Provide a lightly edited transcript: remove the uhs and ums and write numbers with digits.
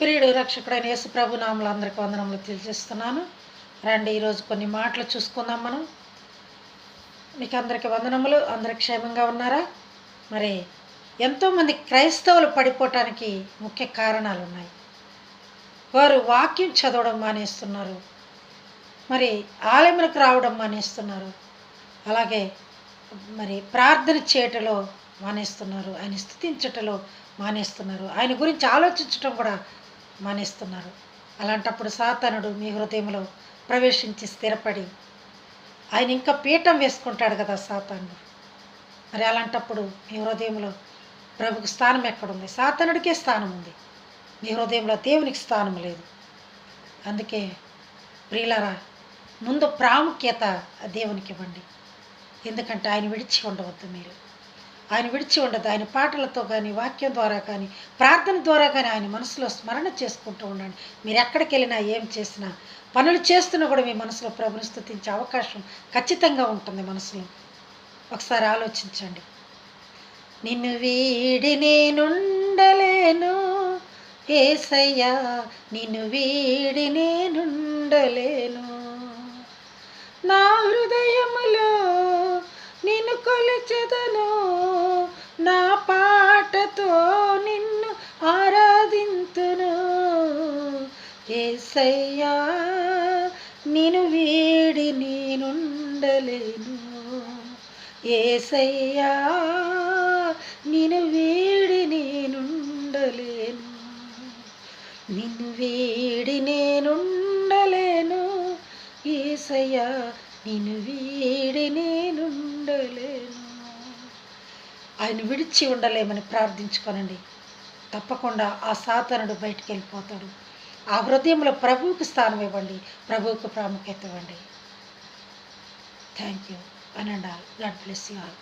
ప్రియుడు రక్షకుడైన యేసు ప్రభు నామములో అందరికీ వందనములు తెలియజేస్తున్నాను. రండి ఈరోజు కొన్ని మాటలు చూసుకుందాం. మనం మీకు అందరికీ వందనములు. అందరు క్షేమంగా ఉన్నారా? మరి ఎంతోమంది క్రైస్తవులు పడిపోవటానికి ముఖ్య కారణాలు ఉన్నాయి. వారు వాక్యం చదవడం మానేస్తున్నారు, మరి ఆలయములకు రావడం మానేస్తున్నారు, అలాగే మరి ప్రార్థన చేయటంలో మానేస్తున్నారు, ఆయన స్తుతించటంలో మానేస్తున్నారు, ఆయన గురించి ఆలోచించటం కూడా మానేస్తున్నారు. అలాంటప్పుడు సాతానుడు మీ హృదయంలో ప్రవేశించి స్థిరపడి ఆయన ఇంకా పీఠం వేసుకుంటాడు కదా సాతానుడు. మరి అలాంటప్పుడు మీ హృదయంలో ప్రభుకు స్థానం ఎక్కడుంది? సాతానుడికే స్థానం ఉంది, మీ హృదయంలో దేవునికి స్థానం లేదు. అందుకే ప్రియులారా, ముందు ప్రాముఖ్యత దేవునికి ఇవ్వండి. ఎందుకంటే ఆయన విడిచి ఉండవద్దు. మీరు ఆయన విడిచి ఉండదు. ఆయన పాటలతో కానీ, వాక్యం ద్వారా కానీ, ప్రార్థన ద్వారా కానీ ఆయన మనసులో స్మరణ చేసుకుంటూ ఉండండి. మీరు ఎక్కడికి వెళ్ళినా, ఏం చేసినా, పనులు చేస్తున్నా కూడా మీ మనసులో ప్రభుని స్తుతించే అవకాశం ఖచ్చితంగా ఉంటుంది. మనసులో ఒకసారి ఆలోచించండి. నిన్ను వీడి నేనుండలేను యేసయ్యా, నిన్ను వీడి నేనుండలేను, నా హృదయములో నిన్ను కొలిచెదను, నా పాటతో నిన్ను ఆరాధింతును, యేసయ్యా నిన్ను వీడి నేనుండలేను, యేసయ్యా నిన్ను వీడి నేనుండలేను, నిన్ను వీడి నేనుండలేను, యేసయ్యా నిన్ను వీడి నేనుండలేను. ఆయన విడిచి ఉండలేమని ప్రార్థించుకోనండి. తప్పకుండా ఆ సాతానుడు బయటికి వెళ్ళిపోతాడు. ఆ హృదయంలో ప్రభువుకు స్థానం ఇవ్వండి, ప్రభువుకు ప్రాముఖ్యత ఇవ్వండి. Thank you. And all. God bless you all.